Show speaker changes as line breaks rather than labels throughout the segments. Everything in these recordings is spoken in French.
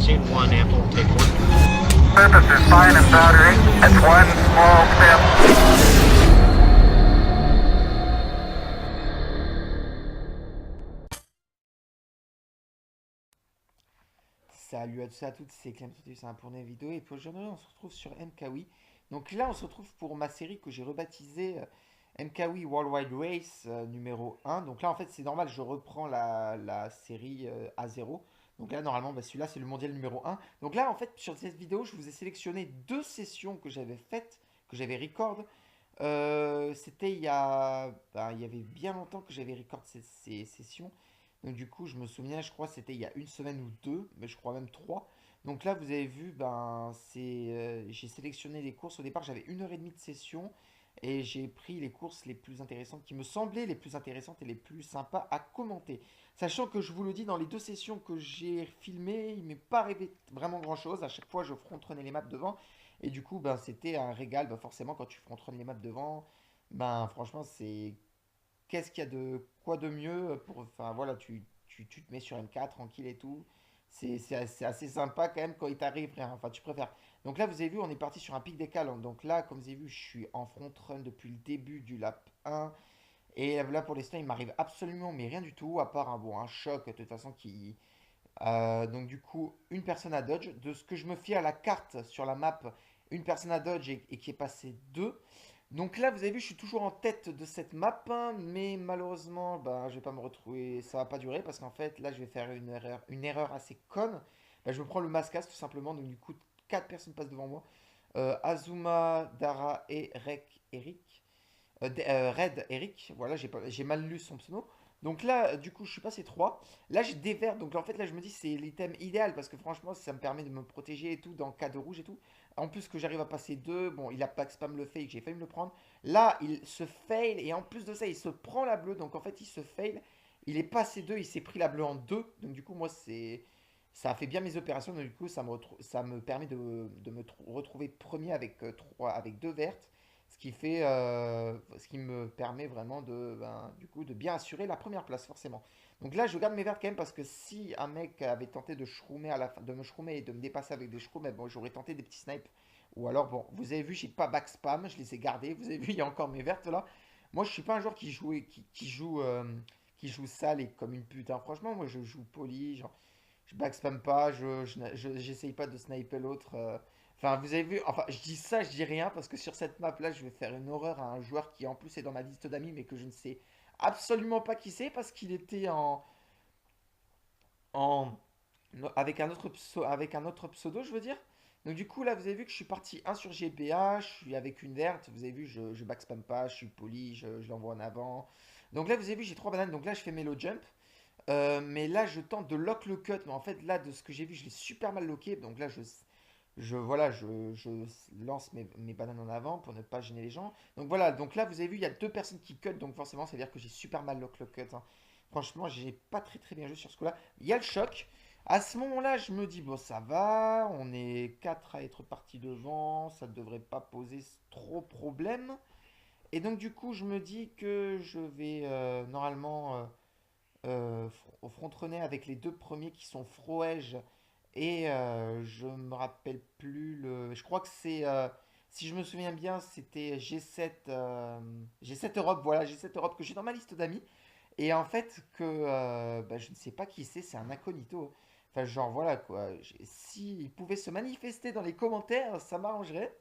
scene 1, Apple, take 1.
Surface is fine and powdery. That's one small step.
Salut à tous et à toutes, c'est Clem, c'est un pour une vidéo et puis aujourd'hui on se retrouve sur MKWi. Donc là on se retrouve pour ma série que j'ai rebaptisée MKWi Worldwide Race numéro 1. Donc là en fait c'est normal, je reprends la série à 0. Donc là normalement celui-là c'est le mondial numéro 1. Donc là en fait sur cette vidéo je vous ai sélectionné deux sessions que j'avais faites, que j'avais record. C'était il y avait bien longtemps que j'avais record ces sessions. Donc du coup, je me souviens, je crois que c'était il y a une semaine ou deux, mais je crois même trois. Donc là, vous avez vu, j'ai sélectionné les courses. Au départ, j'avais 1 heure et demie de session et j'ai pris les courses les plus intéressantes, qui me semblaient les plus intéressantes et les plus sympas à commenter. Sachant que je vous le dis, dans les deux sessions que j'ai filmées, il m'est pas arrivé vraiment grand-chose. À chaque fois, je frontrunnais les maps devant. Et du coup, c'était un régal. Forcément, quand tu frontrunnes les maps devant, franchement, c'est qu'est-ce qu'il y a de quoi de mieux pour. Enfin voilà, tu te mets sur M4 tranquille et tout. C'est assez sympa quand même quand il t'arrive rien. Enfin, tu préfères. Donc là, vous avez vu, on est parti sur un pic décal. Donc là, comme vous avez vu, je suis en front run depuis le début du lap 1. Et là, pour l'instant, il m'arrive absolument mais rien du tout, à part un choc de toute façon qui. Donc du coup, une personne à dodge. De ce que je me fie à la carte sur la map, une personne à dodge et qui est passé 2. Donc là, vous avez vu, je suis toujours en tête de cette map, hein, mais malheureusement, je vais pas me retrouver, ça va pas durer parce qu'en fait, là, je vais faire une erreur assez conne. Je me prends le mascas tout simplement, donc du coup, 4 personnes passent devant moi. Azuma, Dara et Eric. Red Eric, voilà, j'ai mal lu son pseudo. Donc là, du coup, je suis passé 3. Là, je déverte. Donc en fait, là, je me dis, c'est l'item idéal parce que franchement, ça me permet de me protéger et tout dans cas de rouge et tout. En plus que j'arrive à passer 2. Bon, il a pas spam le fake, j'ai failli me le prendre. Là, il se fail et en plus de ça, il se prend la bleue. Donc en fait, il se fail. Il est passé 2, il s'est pris la bleue en 2. Donc du coup, moi, ça a fait bien mes opérations. Donc du coup, ça me permet de me retrouver premier avec, avec 2 vertes. Ce qui me permet vraiment du coup, de bien assurer la première place, forcément. Donc là, je garde mes vertes quand même parce que si un mec avait tenté de shroomer de me shroomer et de me dépasser avec des shrooms, bon, j'aurais tenté des petits snipes. Ou alors, bon, vous avez vu, j'ai pas back spam, je les ai gardés. Vous avez vu, il y a encore mes vertes là. Moi, je suis pas un joueur qui joue sale et comme une pute, hein. Franchement, moi, je joue poli, genre, je back spam pas, j'essaye pas de sniper l'autre. Enfin, vous avez vu, enfin, je dis ça, je dis rien, parce que sur cette map-là, je vais faire une horreur à un joueur qui en plus est dans ma liste d'amis, mais que je ne sais absolument pas qui c'est, parce qu'il était en, avec un autre pseudo, je veux dire. Donc du coup, là, vous avez vu que je suis parti 1 sur GBA, je suis avec une verte, vous avez vu, je backspam pas, je suis poli, je l'envoie en avant. Donc là, vous avez vu, j'ai 3 bananes, donc là, je fais mélo jump. Mais là, je tente de lock le cut, mais en fait, là, de ce que j'ai vu, je l'ai super mal locké. Donc là, voilà, je lance mes bananes en avant pour ne pas gêner les gens. Donc voilà, donc là, vous avez vu, il y a 2 personnes qui cut, donc forcément, ça veut dire que j'ai super mal lock le cut, hein. Franchement, j'ai pas très très bien joué sur ce coup-là. Il y a le choc. À ce moment-là, je me dis, bon, ça va, on est 4 à être partis devant, ça ne devrait pas poser trop problème. Et donc, du coup, je me dis que je vais normalement frontrunner avec les 2 premiers qui sont Froege et je me rappelle plus le. Je crois que c'est. Si je me souviens bien, c'était G7 Europe. Voilà, G7 Europe que j'ai dans ma liste d'amis. Et en fait, je ne sais pas qui c'est un incognito. Enfin, genre voilà quoi. S'il pouvait se manifester dans les commentaires, ça m'arrangerait.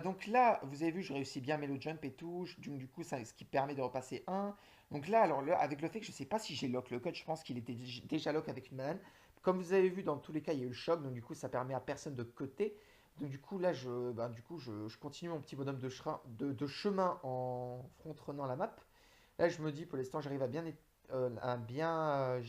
Donc là, vous avez vu, je réussis bien Melo Jump et tout. Du coup, ça, ce qui permet de repasser un. Donc là, alors là, avec le fait que je ne sais pas si j'ai lock le code, je pense qu'il était déjà lock avec une banane. Comme vous avez vu, dans tous les cas, il y a eu le choc. Donc du coup, ça permet à personne de cutter. Donc du coup, là, je continue mon petit bonhomme de chemin en front-runnant la map. Là, je me dis, pour l'instant, j'arrive à bien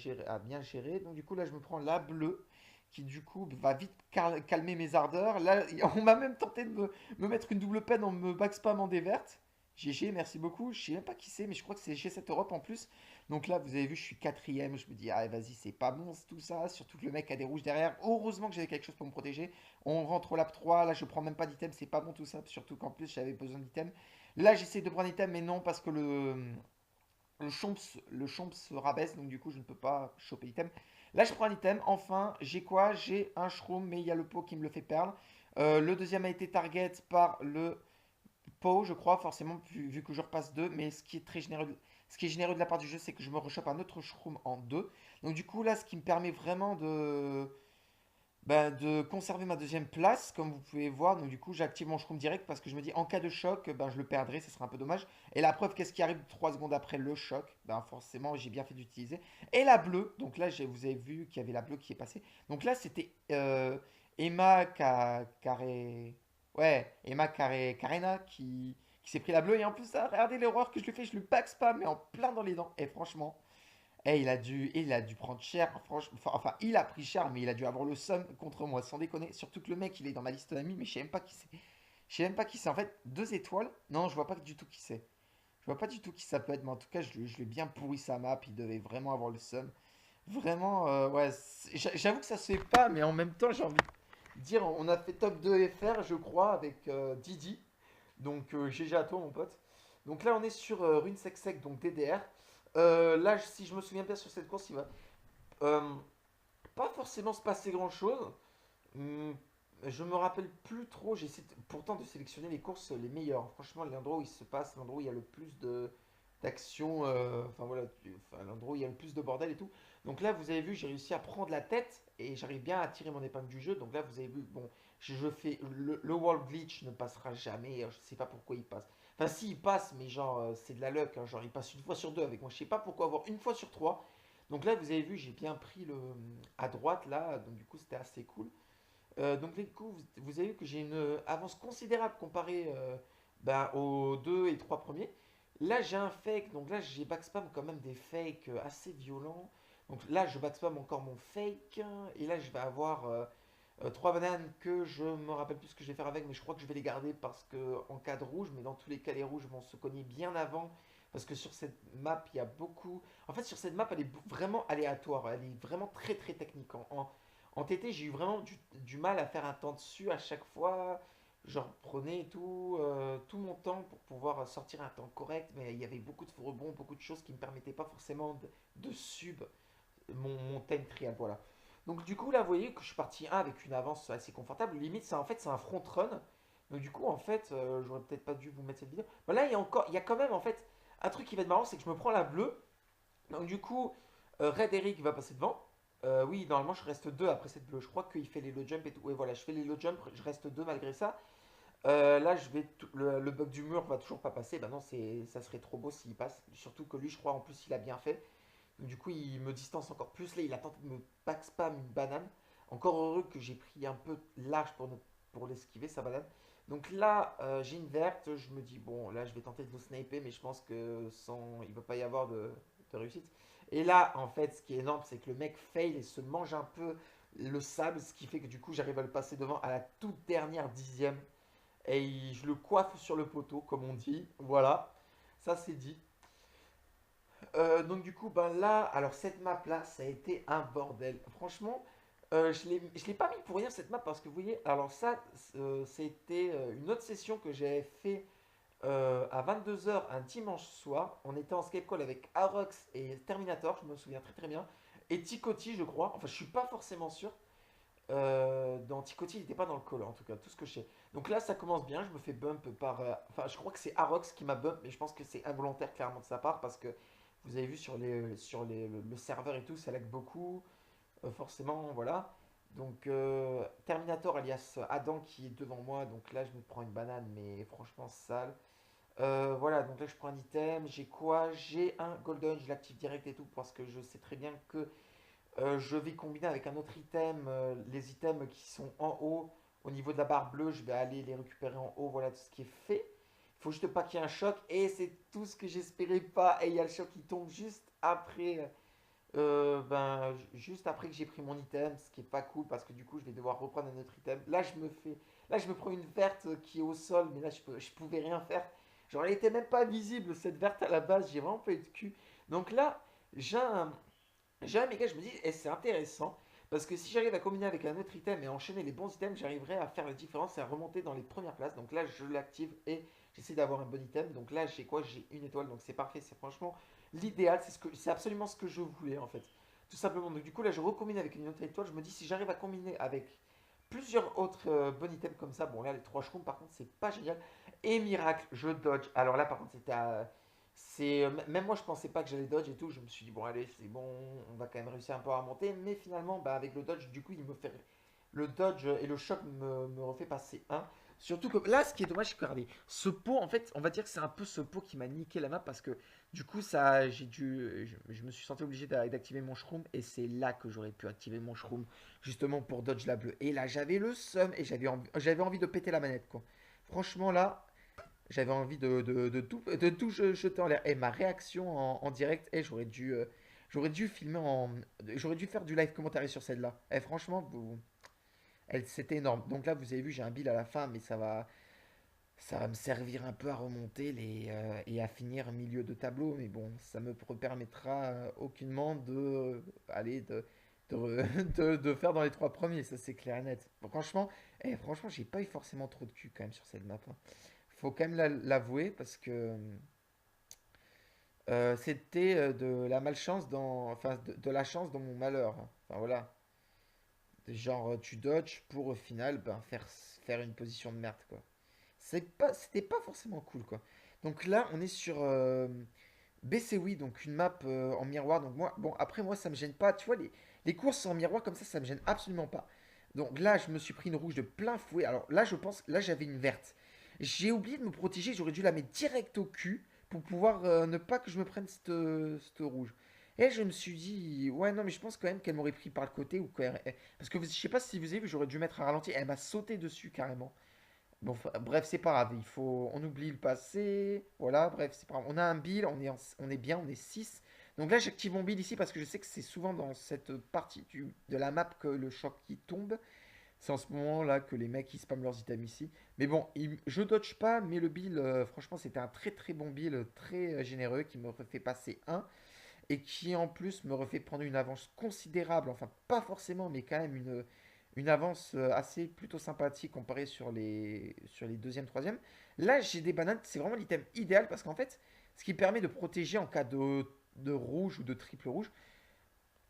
gérer. Donc du coup, là, je me prends la bleue qui du coup va vite calmer mes ardeurs. Là, on m'a même tenté de me mettre une double peine en me backspamant des vertes. GG, merci beaucoup. Je sais même pas qui c'est, mais je crois que c'est G7 Europe en plus. Donc là, vous avez vu, je suis quatrième. Je me dis, ah vas-y, c'est pas bon tout ça. Surtout que le mec a des rouges derrière. Heureusement que j'avais quelque chose pour me protéger. On rentre au lap 3. Là, je prends même pas d'item. C'est pas bon tout ça. Surtout qu'en plus, j'avais besoin d'item. Là, j'essaie de prendre item, mais non, parce que le chomps se rabaisse. Donc du coup, je ne peux pas choper item. Là, je prends un item. Enfin, j'ai quoi? J'ai un shroom, mais il y a le pot qui me le fait perdre. Le deuxième a été target par le pot, je crois, forcément, vu que je repasse 2. Mais ce qui est généreux de la part du jeu, c'est que je me rechoppe un autre shroom en 2. Donc, du coup, là, ce qui me permet vraiment de conserver ma deuxième place, comme vous pouvez voir. Donc, du coup, j'active mon shroom direct parce que je me dis, en cas de choc, ben, je le perdrai, ce sera un peu dommage. Et la preuve, qu'est-ce qui arrive 3 secondes après le choc? Ben, forcément, j'ai bien fait d'utiliser. Et la bleue, donc là, vous avez vu qu'il y avait la bleue qui est passée. Donc là, c'était Carré. Ouais, Carena qui s'est pris la bleue. Et en plus, ça, regardez l'erreur que je lui fais, je lui backspam, mais en plein dans les dents. Et franchement. Il a dû prendre cher, franchement. Enfin, il a pris cher, mais il a dû avoir le seum contre moi, sans déconner. Surtout que le mec, il est dans ma liste d'amis, mais je sais même pas qui c'est. Je sais même pas qui c'est. En fait, 2 étoiles. Non, je vois pas du tout qui c'est. Je vois pas du tout qui ça peut être, mais en tout cas, je l'ai bien pourri sa map. Il devait vraiment avoir le seum. Vraiment, ouais. J'avoue que ça se fait pas, mais en même temps, j'ai envie de dire, on a fait top 2 FR, je crois, avec Didi. Donc, GG à toi, mon pote. Donc là, on est sur Rune Sec Sec, donc DDR. Là, si je me souviens bien sur cette course, il va euh, pas forcément se passer grand chose. Je me rappelle plus trop. J'essaie pourtant de sélectionner les courses les meilleures. Franchement, l'endroit où il se passe, l'endroit où il y a le plus de d'action, enfin voilà, enfin, l'endroit où il y a le plus de bordel et tout. Donc là, vous avez vu, j'ai réussi à prendre la tête et j'arrive bien à tirer mon épingle du jeu. Donc là, vous avez vu, bon, je fais le wall glitch ne passera jamais. Je sais pas pourquoi il passe. Enfin, si il passe, mais genre c'est de la luck. Hein, genre il passe une fois sur 2 avec moi. Je sais pas pourquoi avoir une fois sur 3. Donc là, vous avez vu, j'ai bien pris le à droite là. Donc du coup, c'était assez cool. Donc du coup, vous avez vu que j'ai une avance considérable comparée ben, aux 2 et 3 premiers. Là, j'ai un fake, donc là, j'ai backspam quand même des fakes assez violents. Donc là, je backspam encore mon fake. Et là, je vais avoir 3 bananes que je me rappelle plus ce que je vais faire avec, mais je crois que je vais les garder parce que en cas de rouge, mais dans tous les cas, les rouges vont se cogner bien avant. Parce que sur cette map, il y a beaucoup. En fait, sur cette map, elle est vraiment aléatoire. Elle est vraiment très très technique. En TT, j'ai eu vraiment du mal à faire un temps dessus à chaque fois. Je reprenais tout mon temps pour pouvoir sortir un temps correct, mais il y avait beaucoup de faux rebonds, beaucoup de choses qui ne me permettaient pas forcément de sub mon time trial. Voilà. Donc du coup, là, vous voyez que je suis parti 1 avec une avance assez confortable. Limite, en fait, c'est un front run. Donc du coup, en fait, j'aurais peut-être pas dû vous mettre cette vidéo. Mais là, il y a quand même, en fait, un truc qui va être marrant, c'est que je me prends la bleue. Donc du coup, Red Eric va passer devant. Oui, normalement, je reste 2 après cette bleue. Je crois qu'il fait les low jump et tout. Ouais, voilà, je fais les low jump, je reste 2 malgré ça. Là, le bug du mur va toujours pas passer. Bah non, ça serait trop beau s'il passe. Surtout que lui, je crois, en plus, il a bien fait. Donc, du coup, il me distance encore plus. Là, il a tenté de me backspam une banane. Encore heureux que j'ai pris un peu large pour l'esquiver, sa banane. Donc là, j'ai une verte. Je me dis, bon, là, je vais tenter de le sniper, mais je pense que il ne va pas y avoir de réussite. Et là, en fait, ce qui est énorme, c'est que le mec fail et se mange un peu le sable, ce qui fait que du coup, j'arrive à le passer devant à la toute dernière dixième. Et je le coiffe sur le poteau, comme on dit. Voilà, ça c'est dit. Donc du coup, ben là, alors cette map là, ça a été un bordel. Franchement, je l'ai pas mis pour rien cette map parce que vous voyez, alors ça, c'était une autre session que j'avais fait à 22 h un dimanche soir. On était en Skype call avec Arox et Terminator, je me souviens très très bien. Et Tikoti, je crois. Enfin, je suis pas forcément sûr. Dans Tikoti, il n'était pas dans le call en tout cas, tout ce que je sais. Donc là, ça commence bien. Je me fais bump par. Enfin, je crois que c'est Arox qui m'a bump, mais je pense que c'est involontaire clairement de sa part parce que vous avez vu le serveur et tout, ça lag beaucoup. Forcément, voilà. Donc, Terminator alias Adam qui est devant moi. Donc là, je me prends une banane, mais franchement sale. Voilà, donc là, je prends un item. J'ai quoi? J'ai un golden. Je l'active direct et tout parce que je sais très bien que je vais combiner avec un autre item, les items qui sont en haut, au niveau de la barre bleue, je vais aller les récupérer en haut, voilà tout ce qui est fait. Il faut juste pas qu'il y ait un choc, et c'est tout ce que j'espérais pas, et il y a le choc qui tombe juste après, juste après que j'ai pris mon item, ce qui est pas cool, parce que du coup je vais devoir reprendre un autre item. Là je me prends une verte qui est au sol, mais là je pouvais rien faire. Genre elle était même pas visible cette verte à la base, j'ai vraiment pas eu de cul. Donc là, j'ai un, jamais, gars, je me dis, eh, c'est intéressant. Parce que si j'arrive à combiner avec un autre item et enchaîner les bons items, j'arriverai à faire la différence et à remonter dans les premières places. Donc là, je l'active et j'essaie d'avoir un bon item. Donc là, j'ai quoi? J'ai une étoile. Donc c'est parfait. C'est franchement l'idéal. C'est absolument ce que je voulais en fait. tout simplement. Donc du coup là je recombine avec une autre étoile, je me dis si j'arrive à combiner avec plusieurs autres bon items comme ça, bon là les 3 shrooms par contre c'est pas génial. Et miracle, je dodge. Alors là par contre même moi je pensais pas que j'allais dodge et tout, je me suis dit bon allez c'est bon, on va quand même réussir un peu à remonter, mais finalement bah, avec le dodge du coup il me fait le dodge et le choc me refait passer un. Surtout que là, ce qui est dommage, c'est que regardez, ce pot, en fait, on va dire que c'est un peu ce pot qui m'a niqué la map parce que du coup, je me suis senti obligé d'activer mon shroom et c'est là que j'aurais pu activer mon shroom justement pour dodge la bleue. Et là, j'avais le seum et j'avais envie de péter la manette, quoi. Franchement, là, j'avais envie de tout jeter en l'air. Et ma réaction en direct, et j'aurais dû filmer j'aurais dû faire du live commentaire sur celle-là. Et franchement, c'était énorme. Donc là, vous avez vu, j'ai un bill à la fin, mais ça va me servir un peu à remonter et à finir milieu de tableau. Mais bon, ça me permettra aucunement de faire dans les 3 premiers. Ça, c'est clair et net. Franchement, j'ai pas eu forcément trop de cul quand même sur cette map, hein. Faut quand même l'avouer parce que c'était de la malchance enfin, de la chance dans mon malheur, hein. Enfin voilà. Genre, tu dodges pour au final ben, faire une position de merde, quoi. C'était pas forcément cool, quoi. Donc là, on est sur BCWI, donc une map en miroir. Donc moi, bon, après, moi, ça me gêne pas. Tu vois, les courses en miroir comme ça me gêne absolument pas. Donc là, je me suis pris une rouge de plein fouet. Alors là, je pense, là, j'avais une verte. J'ai oublié de me protéger. J'aurais dû la mettre direct au cul pour pouvoir ne pas que je me prenne cette rouge. Et je me suis dit, ouais, non, mais je pense quand même qu'elle m'aurait pris par le côté ou parce que je sais pas si vous avez vu, j'aurais dû mettre un ralenti. Elle m'a sauté dessus carrément. Bon, bref, c'est pas grave. On oublie le passé. Voilà, bref, c'est pas grave. On a un bill, on est bien, on est 6. Donc là, j'active mon bill ici parce que je sais que c'est souvent dans cette partie de la map que le choc qui tombe. C'est en ce moment-là que les mecs ils spamment leurs items ici. Mais bon, je dodge pas, mais le bill, franchement, c'était un très très bon bill, très généreux qui me refait passer un et qui en plus me refait prendre une avance considérable, enfin pas forcément, mais quand même une avance assez plutôt sympathique comparée sur les deuxième, troisième. Là, j'ai des bananes, c'est vraiment l'item idéal parce qu'en fait, ce qui permet de protéger en cas de rouge ou de triple rouge.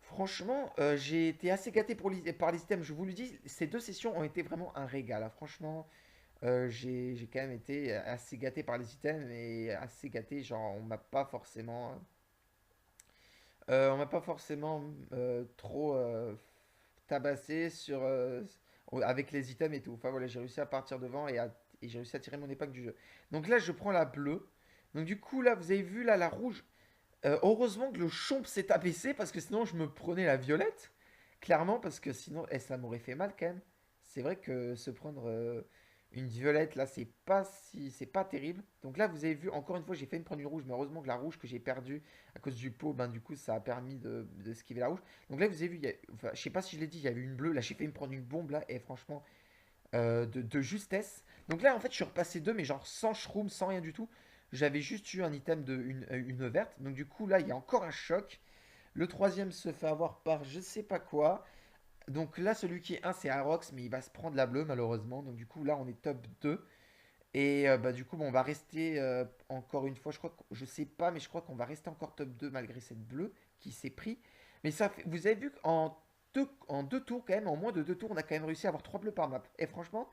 Franchement, j'ai été assez gâté par les items. Je vous le dis, ces 2 sessions ont été vraiment un régal, hein. Franchement, j'ai quand même été assez gâté par les items et assez gâté. Genre, on m'a pas forcément trop tabassé avec les items et tout. Enfin voilà, j'ai réussi à partir devant et j'ai réussi à tirer mon épingle du jeu. Donc là, je prends la bleue. Donc du coup, là, vous avez vu, là, la rouge. Heureusement que le chomp s'est abaissé parce que sinon, je me prenais la violette. Clairement, parce que sinon, ça m'aurait fait mal quand même. C'est vrai que se prendre une violette, là, c'est pas terrible. Donc là, vous avez vu, encore une fois, j'ai fait me prendre une rouge, mais heureusement que la rouge que j'ai perdue à cause du pot, ben du coup, ça a permis de esquiver la rouge. Donc là, vous avez vu, enfin, je sais pas si je l'ai dit, il y avait une bleue. Là, j'ai fait me prendre une bombe, là, et franchement, de justesse. Donc là, en fait, je suis repassé deux, mais genre sans shroom, sans rien du tout. J'avais juste eu un item une verte. Donc du coup, là, il y a encore un choc. Le troisième se fait avoir par je sais pas quoi. Donc là, celui qui est un c'est Arox, mais il va se prendre la bleue, malheureusement. Donc du coup, là, on est top 2. Et bah, du coup, bon, on va rester encore une fois. Je sais pas, mais je crois qu'on va rester encore top 2 malgré cette bleue qui s'est pris. Mais vous avez vu en 2 tours, quand même, en moins de 2 tours, on a quand même réussi à avoir 3 bleus par map. Et franchement,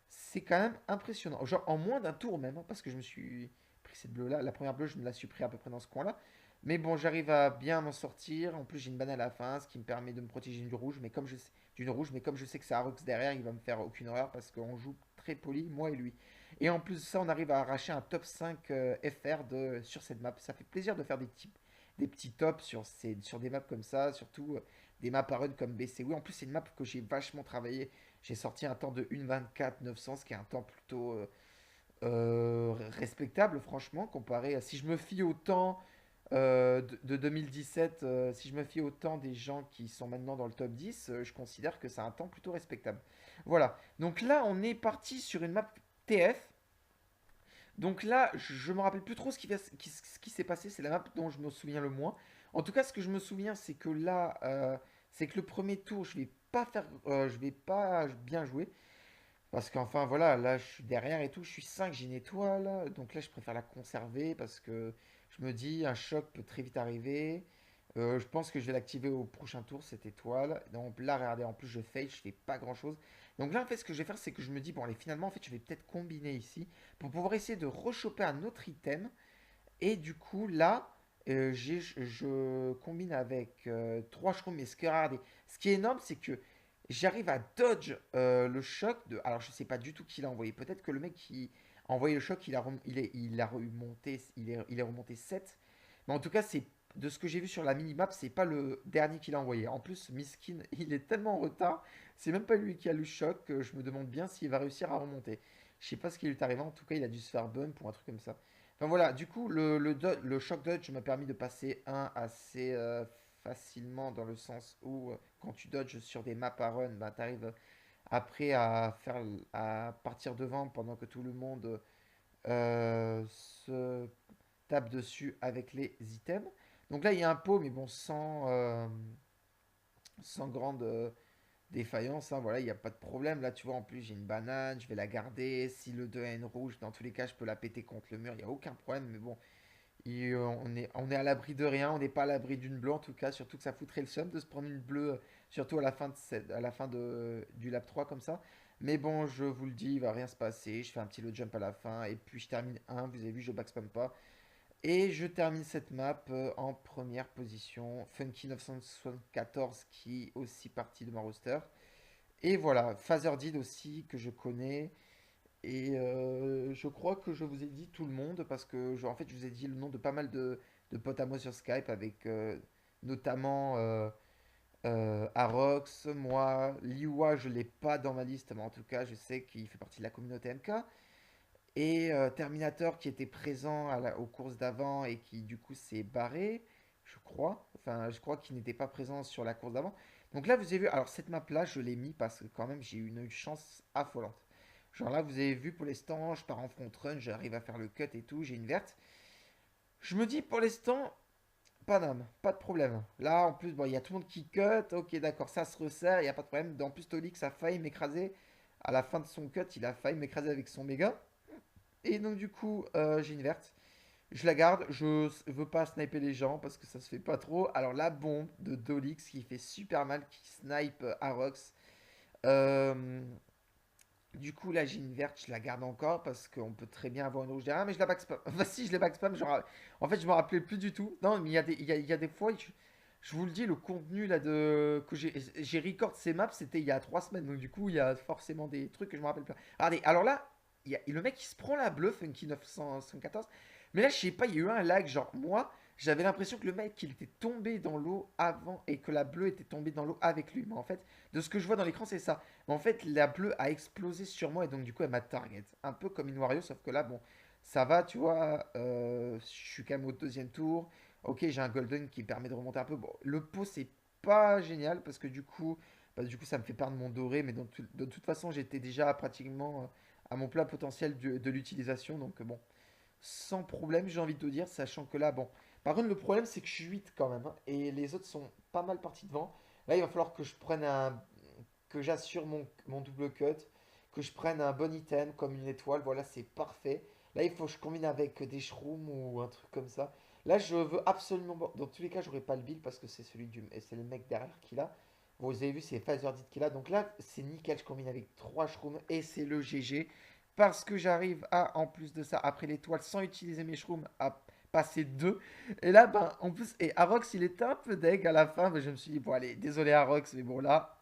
c'est quand même impressionnant. Genre en moins d'un tour même, hein, parce que je me suis pris cette bleue-là. La première bleue, je me la suis pris à peu près dans ce coin-là. Mais bon, j'arrive à bien m'en sortir. En plus, j'ai une banane à la fin, ce qui me permet de me protéger d'une rouge. Mais comme je sais que c'est Arox derrière, il va me faire aucune erreur parce qu'on joue très poli, moi et lui. Et en plus de ça, on arrive à arracher un top 5 FR sur cette map. Ça fait plaisir de faire des petits tops sur des maps comme ça, surtout des maps à run comme BCW. En plus, c'est une map que j'ai vachement travaillé. J'ai sorti un temps de 1,24 900, ce qui est un temps plutôt respectable, franchement, comparé à si je me fie au temps de 2017, si je me fie au temps des gens qui sont maintenant dans le top 10, je considère que c'est un temps plutôt respectable. Voilà, donc là, on est parti sur une map TF. Donc là, je me rappelle plus trop ce qui s'est passé, c'est la map dont je me souviens le moins. En tout cas, ce que je me souviens, c'est que là, c'est que le premier tour, je vais pas bien jouer. Parce qu'enfin, voilà, là, je suis derrière et tout, je suis 5, j'ai une étoile. Donc là, je préfère la conserver parce que je me dis, un choc peut très vite arriver. Je pense que je vais l'activer au prochain tour, cette étoile. Donc là, regardez, en plus je fail, je fais pas grand chose. Donc là, en fait, ce que je vais faire, c'est que je me dis, bon, allez, finalement, en fait, je vais peut-être combiner ici pour pouvoir essayer de rechoper un autre item. Et du coup, là, je combine avec 3 shrooms. Mais regardez, ce qui est énorme, c'est que j'arrive à dodge le choc de. Alors, je sais pas du tout qui l'a envoyé. Peut-être que le mec qui a envoyé le choc, il a remonté, il est remonté 7. Mais en tout cas, c'est de ce que j'ai vu sur la minimap, c'est pas le dernier qu'il a envoyé. En plus, Miskin, il est tellement en retard, c'est même pas lui qui a le choc que je me demande bien s'il va réussir à remonter. Je sais pas ce qui lui est arrivé, en tout cas, il a dû se faire bump ou un truc comme ça. Enfin voilà, du coup, le choc dodge m'a permis de passer un assez facilement dans le sens où quand tu dodges sur des maps à run, bah, tu arrives après à partir devant pendant que tout le monde se tape dessus avec les items. Donc là, il y a un pot, mais bon, sans grande défaillance, hein, voilà, il n'y a pas de problème. Là, tu vois, en plus, j'ai une banane, je vais la garder. Si le 2 a une rouge, dans tous les cas, je peux la péter contre le mur, il n'y a aucun problème. Mais bon, on est à l'abri de rien, on n'est pas à l'abri d'une bleue en tout cas, surtout que ça foutrait le seum de se prendre une bleue, surtout à la fin du lap 3 comme ça. Mais bon, je vous le dis, il va rien se passer, je fais un petit low jump à la fin, et puis je termine 1, vous avez vu, je backspam pas. Et je termine cette map en première position, Funky 974 qui est aussi partie de ma roster. Et voilà, Phaserdid aussi que je connais. Et je crois que je vous ai dit tout le monde parce que en fait je vous ai dit le nom de pas mal de potes à moi sur Skype avec notamment Arox, moi, Liwa je l'ai pas dans ma liste mais en tout cas je sais qu'il fait partie de la communauté MK. Et Terminator qui était présent aux courses d'avant et qui du coup s'est barré, je crois. Enfin je crois qu'il n'était pas présent sur la course d'avant. Donc là vous avez vu, alors cette map là je l'ai mis parce que quand même j'ai eu une chance affolante. Genre là, vous avez vu pour l'instant, je pars en front run, j'arrive à faire le cut et tout, j'ai une verte. Je me dis pour l'instant, pas d'âme, pas de problème. Là, en plus, bon, il y a tout le monde qui cut, ok, d'accord, ça se resserre, il n'y a pas de problème. En plus, Tolix a failli m'écraser. À la fin de son cut, il a failli m'écraser avec son méga. Et donc, du coup, j'ai une verte. Je la garde, je veux pas sniper les gens parce que ça se fait pas trop. Alors, la bombe de Dolix qui fait super mal, qui snipe Arox. Euh, Du coup, là, j'ai une verte, je la garde encore parce qu'on peut très bien avoir une rouge derrière, mais je la backspam. Enfin, si, je la backspam, en fait, je me rappelais plus du tout. Non, mais il y a des fois, je vous le dis, le contenu là que j'ai record ces maps, c'était il y a 3 semaines, donc du coup, il y a forcément des trucs que je me rappelle pas. Regardez, alors là, il y a le mec qui se prend la bleue, Funky 974, mais là, je sais pas, il y a eu un lag, genre, moi, j'avais l'impression que le mec, il était tombé dans l'eau avant et que la bleue était tombée dans l'eau avec lui. Mais en fait, de ce que je vois dans l'écran, c'est ça. Mais en fait, la bleue a explosé sur moi et donc du coup, elle m'a target. Un peu comme une Wario, sauf que là, bon, ça va, tu vois. Je suis quand même au deuxième tour. Ok, j'ai un golden qui permet de remonter un peu. Bon, le pot, c'est pas génial parce que du coup, ça me fait perdre mon doré. Mais de toute façon, j'étais déjà pratiquement à mon plein potentiel de l'utilisation. Donc bon, sans problème, j'ai envie de te dire, sachant que là, bon. Par contre, le problème, c'est que je suis 8 quand même, hein, et les autres sont pas mal partis devant. Là, il va falloir que je prenne que j'assure mon double cut, que je prenne un bon item comme une étoile. Voilà, c'est parfait. Là, il faut que je combine avec des shrooms ou un truc comme ça. Là, je veux absolument. Dans tous les cas, j'aurai pas le build parce que c'est le mec derrière qui l'a. Bon, vous avez vu, c'est Phaserdit qui l'a. Donc là, c'est nickel. Je combine avec 3 shrooms et c'est le GG. Parce que j'arrive à, en plus de ça, après l'étoile, sans utiliser mes shrooms, à passer 2. Et là, ben, en plus, et Arox, il était un peu deg à la fin. Mais je me suis dit, bon, allez, désolé Arox, mais bon, là,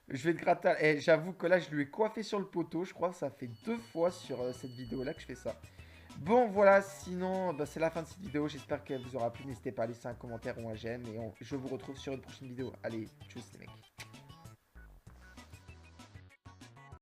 je vais te gratter. Et j'avoue que là, je lui ai coiffé sur le poteau. Je crois que ça fait 2 fois sur cette vidéo-là que je fais ça. Bon, voilà, sinon, bah, c'est la fin de cette vidéo. J'espère qu'elle vous aura plu. N'hésitez pas à laisser un commentaire ou un j'aime. Et je vous retrouve sur une prochaine vidéo. Allez, tchuss les mecs.